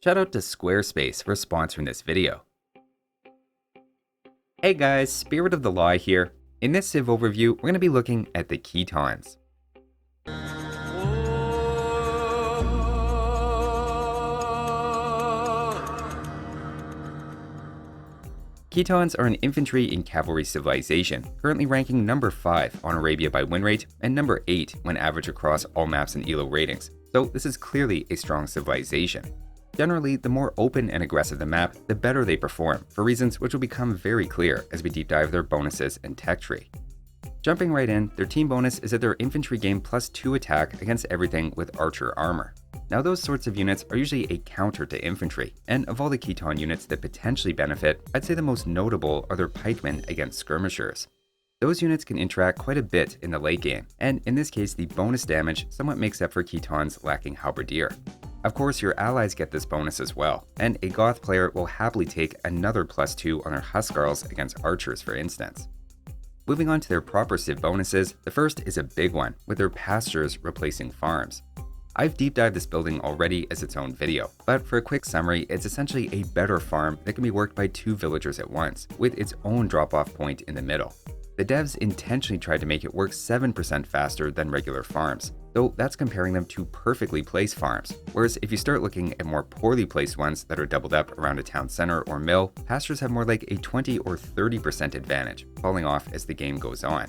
Shout out to Squarespace for sponsoring this video. Hey guys, Spirit of the Law here. In this Civ overview, we're going to be looking at the Khitans. Khitans are an infantry and cavalry civilization, currently ranking number 5 on Arabia by win rate and number 8 when average across all maps and ELO ratings, so this is clearly a strong civilization. Generally, the more open and aggressive the map, the better they perform, for reasons which will become very clear as we deep dive their bonuses and tech tree. Jumping right in, their team bonus is that their infantry gain +2 attack against everything with archer armor. Now those sorts of units are usually a counter to infantry, and of all the Khitan units that potentially benefit, I'd say the most notable are their pikemen against skirmishers. Those units can interact quite a bit in the late game, and in this case the bonus damage somewhat makes up for Khitans lacking halberdier. Of course, your allies get this bonus as well, and a Goth player will happily take another +2 on their Huskarls against archers, for instance. Moving on to their proper civ bonuses, the first is a big one, with their Pastures replacing farms. I've deep dived this building already as its own video, but for a quick summary, it's essentially a better farm that can be worked by 2 villagers at once, with its own drop-off point in the middle. The devs intentionally tried to make it work 7% faster than regular farms, though that's comparing them to perfectly placed farms, whereas if you start looking at more poorly placed ones that are doubled up around a town center or mill, Pastures have more like a 20 or 30% advantage, falling off as the game goes on.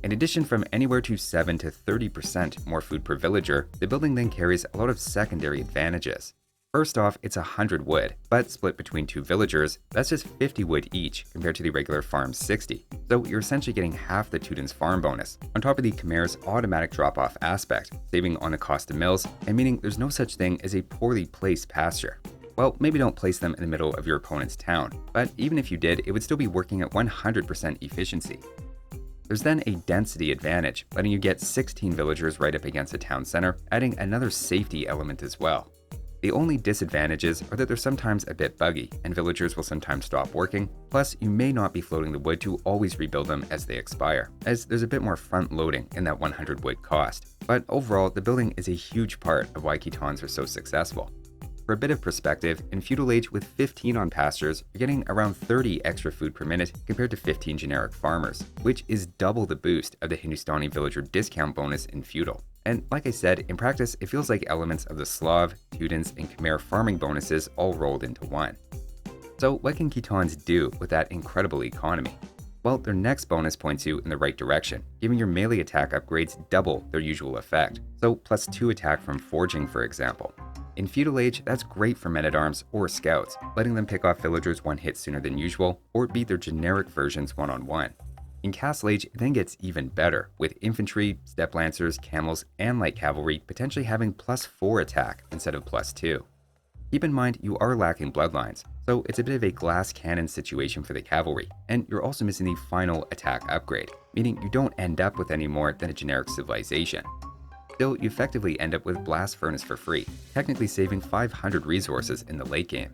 In addition, from anywhere to 7 to 30% more food per villager, the building then carries a lot of secondary advantages. First off, it's 100 wood, but split between 2 villagers, that's just 50 wood each compared to the regular farm's 60. So you're essentially getting half the Teuton's farm bonus, on top of the Khmer's automatic drop-off aspect, saving on the cost of mills, and meaning there's no such thing as a poorly placed pasture. Well, maybe don't place them in the middle of your opponent's town, but even if you did, it would still be working at 100% efficiency. There's then a density advantage, letting you get 16 villagers right up against a town center, adding another safety element as well. The only disadvantages are that they're sometimes a bit buggy, and villagers will sometimes stop working, plus you may not be floating the wood to always rebuild them as they expire, as there's a bit more front loading in that 100 wood cost. But overall, the building is a huge part of why Khitans are so successful. For a bit of perspective, in Feudal Age with 15 on Pastures, you're getting around 30 extra food per minute compared to 15 generic farmers, which is double the boost of the Hindustani villager discount bonus in Feudal. And like I said, in practice, it feels like elements of the Slav, Teutons, and Khmer farming bonuses all rolled into one. So what can Khitans do with that incredible economy? Well, their next bonus points you in the right direction, giving your melee attack upgrades double their usual effect, so +2 attack from forging, for example. In Feudal Age, that's great for men-at-arms or scouts, letting them pick off villagers one hit sooner than usual, or beat their generic versions one-on-one. In Castle Age, it then gets even better, with infantry, step lancers, camels, and light cavalry potentially having +4 attack instead of +2. Keep in mind you are lacking bloodlines, so it's a bit of a glass cannon situation for the cavalry, and you're also missing the final attack upgrade, meaning you don't end up with any more than a generic civilization. Still, you effectively end up with Blast Furnace for free, technically saving 500 resources in the late game.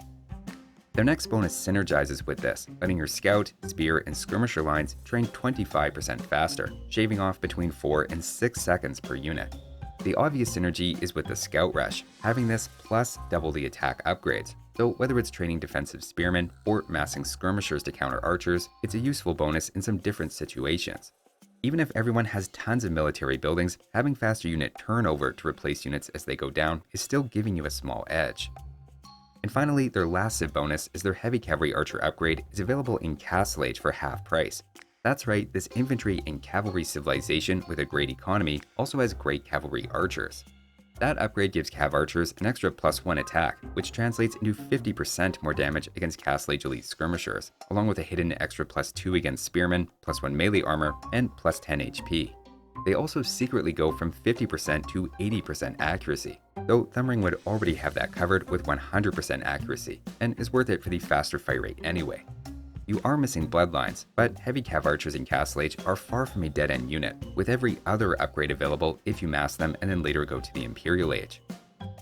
Their next bonus synergizes with this, letting your scout, spear, and skirmisher lines train 25% faster, shaving off between 4 and 6 seconds per unit. The obvious synergy is with the Scout Rush, having this plus double the attack upgrades, so whether it's training defensive spearmen or massing skirmishers to counter archers, it's a useful bonus in some different situations. Even if everyone has tons of military buildings, having faster unit turnover to replace units as they go down is still giving you a small edge. And finally, their last civ bonus is their Heavy Cavalry Archer upgrade is available in Castle Age for half price. That's right, this infantry and cavalry civilization with a great economy also has great cavalry archers. That upgrade gives Cav Archers an extra +1 attack, which translates into 50% more damage against Castle Age elite skirmishers, along with a hidden extra +2 against spearmen, +1 melee armor, and +10 HP. They also secretly go from 50% to 80% accuracy, though Thumbring would already have that covered with 100% accuracy, and is worth it for the faster fight rate anyway. You are missing bloodlines, but heavy Cav Archers in Castle Age are far from a dead-end unit, with every other upgrade available if you mass them and then later go to the Imperial Age.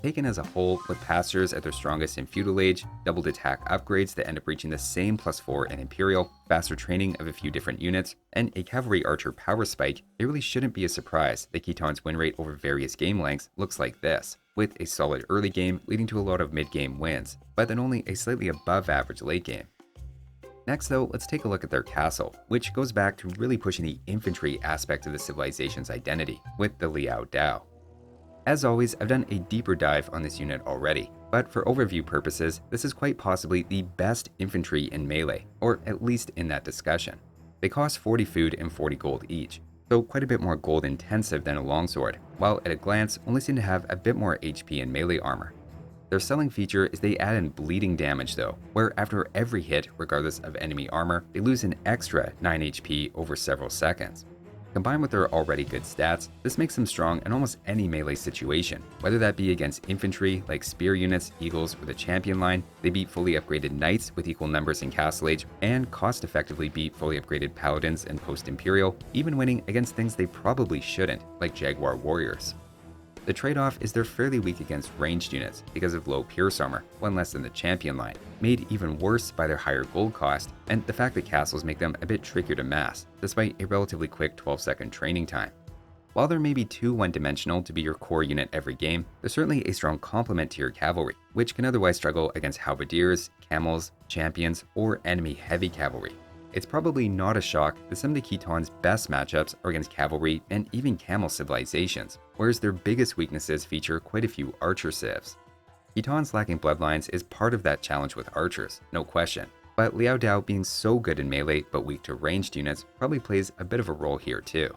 Taken as a whole, with Pastures at their strongest in Feudal Age, doubled attack upgrades that end up reaching the same +4 in Imperial, faster training of a few different units, and a Cavalry Archer power spike, it really shouldn't be a surprise that Khitan's win rate over various game lengths looks like this, with a solid early game leading to a lot of mid-game wins, but then only a slightly above average late game. Next though, let's take a look at their castle, which goes back to really pushing the infantry aspect of the civilization's identity, with the Liao Dao. As always, I've done a deeper dive on this unit already, but for overview purposes, this is quite possibly the best infantry in melee, or at least in that discussion. They cost 40 food and 40 gold each, so quite a bit more gold intensive than a longsword, while at a glance only seem to have a bit more HP and melee armor. Their selling feature is they add in bleeding damage though, where after every hit, regardless of enemy armor, they lose an extra 9 HP over several seconds. Combined with their already good stats, this makes them strong in almost any melee situation, whether that be against infantry like spear units, eagles, or the champion line. They beat fully upgraded knights with equal numbers in Castle Age, and cost-effectively beat fully upgraded paladins in post-imperial, even winning against things they probably shouldn't, like jaguar warriors. The trade-off is they're fairly weak against ranged units because of low pierce armor, one less than the champion line, made even worse by their higher gold cost, and the fact that castles make them a bit trickier to mass, despite a relatively quick 12-second training time. While they're maybe too one-dimensional to be your core unit every game, they're certainly a strong complement to your cavalry, which can otherwise struggle against halberdiers, camels, champions, or enemy heavy cavalry. It's probably not a shock that some of the Khitan's best matchups are against cavalry and even camel civilizations, whereas their biggest weaknesses feature quite a few archer civs. Khitan's lacking bloodlines is part of that challenge with archers, no question, but Liao Dao being so good in melee but weak to ranged units probably plays a bit of a role here too.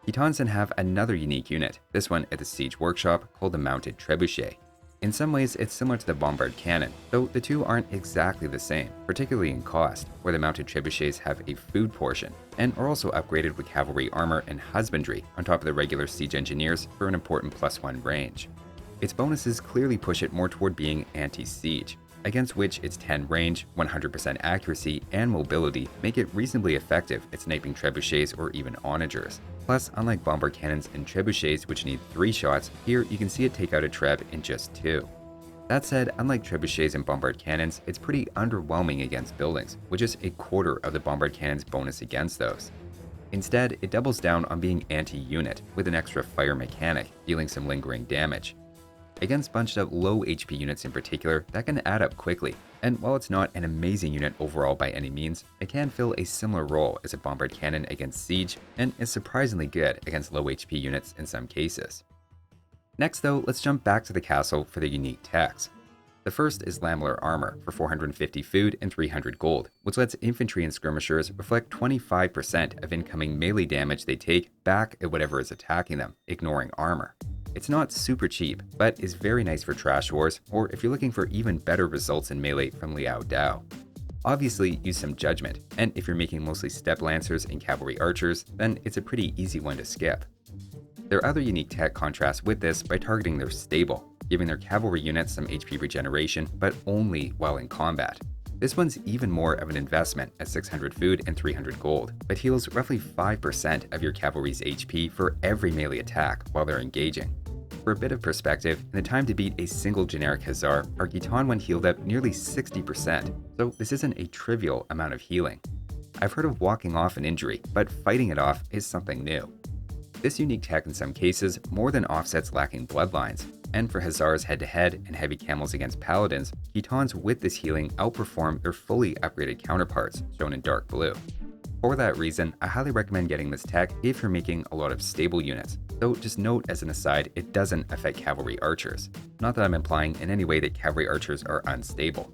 Khitans then have another unique unit, this one at the Siege Workshop, called the Mounted Trebuchet. In some ways, it's similar to the Bombard Cannon, though the two aren't exactly the same, particularly in cost, where the Mounted Trebuchets have a food portion, and are also upgraded with cavalry armor and husbandry on top of the regular siege engineers for an important +1 range. Its bonuses clearly push it more toward being anti-siege, against which its 10 range, 100% accuracy, and mobility make it reasonably effective at sniping trebuchets or even onagers. Plus, unlike bombard cannons and trebuchets which need 3 shots, here you can see it take out a treb in just 2. That said, unlike trebuchets and bombard cannons, it's pretty underwhelming against buildings, with just a quarter of the bombard cannon's bonus against those. Instead, it doubles down on being anti-unit, with an extra fire mechanic, dealing some lingering damage. Against bunched up low HP units in particular, that can add up quickly, and while it's not an amazing unit overall by any means, it can fill a similar role as a bombard cannon against siege, and is surprisingly good against low HP units in some cases. Next though, let's jump back to the castle for the unique techs. The first is Lamellar Armor for 450 food and 300 gold, which lets infantry and skirmishers reflect 25% of incoming melee damage they take back at whatever is attacking them, ignoring armor. It's not super cheap, but is very nice for trash wars, or if you're looking for even better results in melee from Liao Dao. Obviously, use some judgment, and if you're making mostly step lancers and cavalry archers, then it's a pretty easy one to skip. Their other unique tech contrasts with this by targeting their stable, giving their cavalry units some HP regeneration, but only while in combat. This one's even more of an investment at 600 food and 300 gold, but heals roughly 5% of your cavalry's HP for every melee attack while they're engaging. For a bit of perspective, in the time to beat a single generic Hussar, our Khitan one healed up nearly 60%, so this isn't a trivial amount of healing. I've heard of walking off an injury, but fighting it off is something new. This unique tech in some cases more than offsets lacking bloodlines, and for Hussars head-to-head and heavy camels against paladins, Khitans with this healing outperform their fully upgraded counterparts, shown in dark blue. For that reason, I highly recommend getting this tech if you're making a lot of stable units, though just note as an aside, it doesn't affect cavalry archers. Not that I'm implying in any way that cavalry archers are unstable.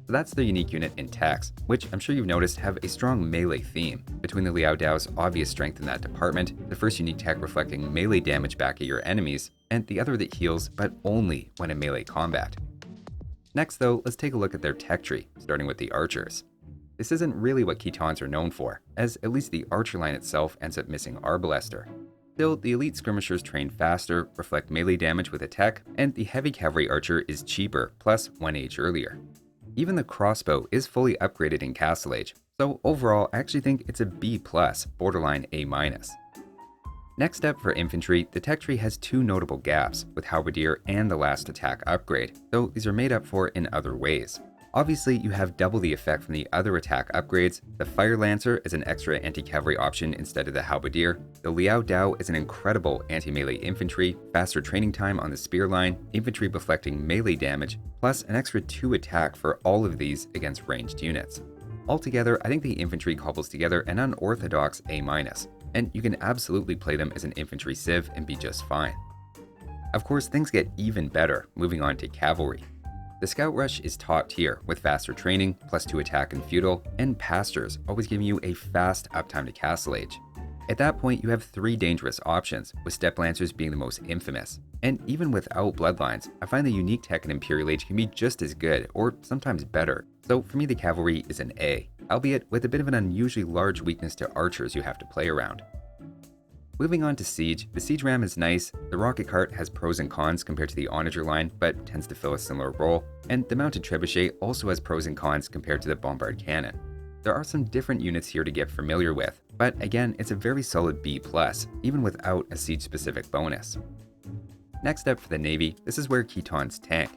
So that's the unique unit in techs, which I'm sure you've noticed have a strong melee theme, between the Liao Dao's obvious strength in that department, the first unique tech reflecting melee damage back at your enemies, and the other that heals, but only when in melee combat. Next though, let's take a look at their tech tree, starting with the archers. This isn't really what Khitans are known for, as at least the archer line itself ends up missing Arbalester. Still, the elite skirmishers train faster, reflect melee damage with a tech, and the heavy cavalry archer is cheaper, plus 1 age earlier. Even the crossbow is fully upgraded in Castle Age, so overall I actually think it's a B+, borderline A-. Next up for infantry, the tech tree has two notable gaps, with Halberdier and the last attack upgrade, though these are made up for in other ways. Obviously, you have double the effect from the other attack upgrades. The Fire Lancer is an extra anti-cavalry option instead of the Halberdier. The Liao Dao is an incredible anti-melee infantry, faster training time on the spear line, infantry deflecting melee damage, plus an extra 2 attack for all of these against ranged units. Altogether, I think the infantry cobbles together an unorthodox A-, and you can absolutely play them as an infantry civ and be just fine. Of course, things get even better moving on to cavalry. The Scout Rush is top tier with faster training, +2 attack and feudal, and Pastures, always giving you a fast uptime to Castle Age. At that point, you have 3 dangerous options, with Step Lancers being the most infamous. And even without Bloodlines, I find the unique tech in Imperial Age can be just as good, or sometimes better. So for me, the Cavalry is an A, albeit with a bit of an unusually large weakness to archers you have to play around. Moving on to Siege, the Siege Ram is nice, the Rocket Cart has pros and cons compared to the Onager line, but tends to fill a similar role, and the Mounted Trebuchet also has pros and cons compared to the Bombard Cannon. There are some different units here to get familiar with, but again, it's a very solid B+, even without a Siege-specific bonus. Next up for the Navy, this is where Khitans tank.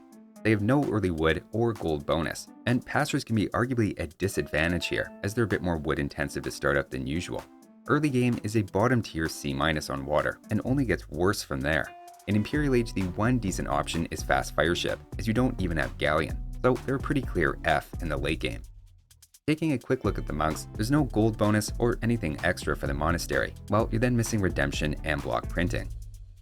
They have no early wood or gold bonus, and Pastures can be arguably a disadvantage here, as they're a bit more wood intensive to start up than usual. Early game is a bottom tier C- on water, and only gets worse from there. In Imperial Age, the one decent option is Fast Fireship, as you don't even have Galleon, so they're a pretty clear F in the late game. Taking a quick look at the monks, there's no gold bonus or anything extra for the monastery, while you're then missing redemption and block printing.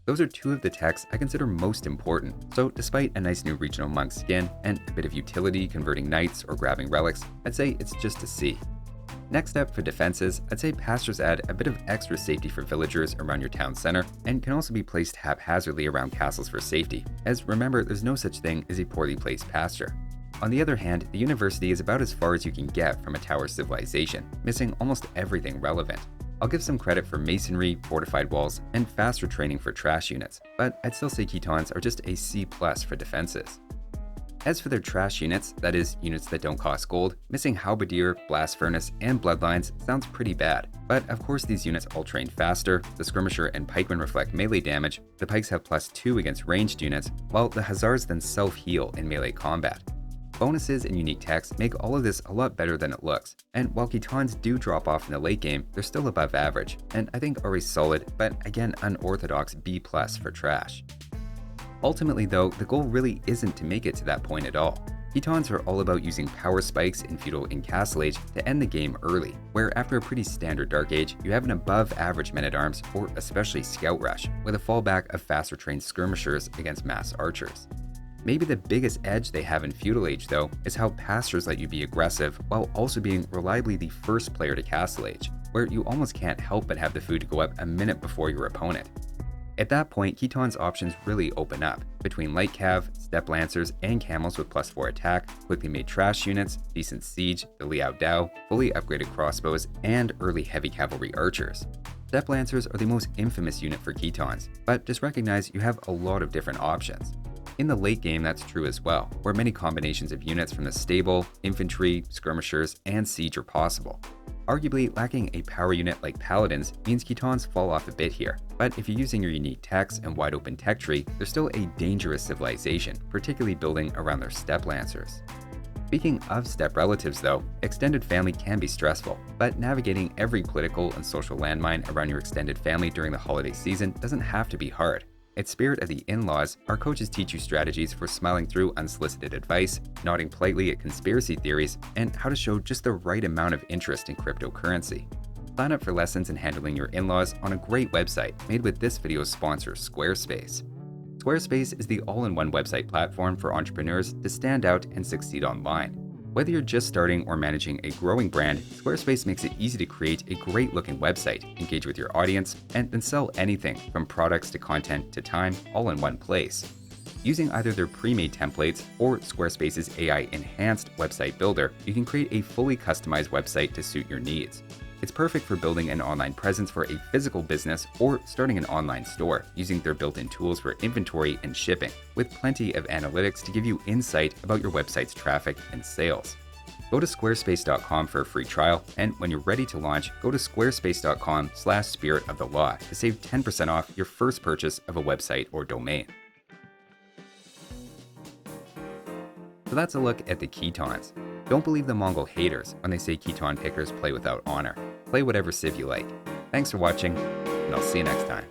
Those are 2 of the techs I consider most important, so despite a nice new regional monk skin and a bit of utility converting knights or grabbing relics, I'd say it's just a C. Next up for defenses, I'd say Pastures add a bit of extra safety for villagers around your town center, and can also be placed haphazardly around castles for safety, as remember there's no such thing as a poorly placed pasture. On the other hand, the university is about as far as you can get from a tower civilization, missing almost everything relevant. I'll give some credit for masonry, fortified walls, and faster training for trash units, but I'd still say Khitans are just a C+ for defenses. As for their trash units, that is, units that don't cost gold, missing Halberdier, Blast Furnace, and Bloodlines sounds pretty bad. But of course these units all train faster, the Skirmisher and Pikemen reflect melee damage, the Pikes have +2 against ranged units, while the Hussars then self-heal in melee combat. Bonuses and unique techs make all of this a lot better than it looks, and while Khitans do drop off in the late game, they're still above average, and I think are a solid, but again unorthodox B+ for trash. Ultimately though, the goal really isn't to make it to that point at all. Khitans are all about using power spikes in Feudal and Castle Age to end the game early, where after a pretty standard Dark Age, you have an above average men-at-arms or especially Scout Rush, with a fallback of faster trained skirmishers against mass archers. Maybe the biggest edge they have in Feudal Age though is how Pastures let you be aggressive while also being reliably the first player to Castle Age, where you almost can't help but have the food go up a minute before your opponent. At that point, Khitans' options really open up, between light cav, step lancers, and camels with +4 attack, quickly made trash units, decent siege, the Liao Dao, fully upgraded crossbows, and early heavy cavalry archers. Step lancers are the most infamous unit for Khitans, but just recognize you have a lot of different options. In the late game, that's true as well, where many combinations of units from the stable, infantry, skirmishers, and siege are possible. Arguably, lacking a power unit like Paladins means Khitans fall off a bit here, but if you're using your unique techs and wide open tech tree, they're still a dangerous civilization, particularly building around their step lancers. Speaking of step relatives though, extended family can be stressful, but navigating every political and social landmine around your extended family during the holiday season doesn't have to be hard. At Spirit of the In-Laws, our coaches teach you strategies for smiling through unsolicited advice, nodding politely at conspiracy theories, and how to show just the right amount of interest in cryptocurrency. Sign up for lessons in handling your in-laws on a great website made with this video's sponsor, Squarespace. Squarespace is the all-in-one website platform for entrepreneurs to stand out and succeed online. Whether you're just starting or managing a growing brand, Squarespace makes it easy to create a great-looking website, engage with your audience, and then sell anything from products to content to time all in one place. Using either their pre-made templates or Squarespace's AI-enhanced website builder, you can create a fully customized website to suit your needs. It's perfect for building an online presence for a physical business or starting an online store using their built-in tools for inventory and shipping, with plenty of analytics to give you insight about your website's traffic and sales. Go to squarespace.com for a free trial, and when you're ready to launch, go to squarespace.com/Spirit of the Law to save 10% off your first purchase of a website or domain. So that's a look at the Khitans. Don't believe the Mongol haters when they say Khitan pickers play without honor. Play whatever civ you like. Thanks for watching, and I'll see you next time.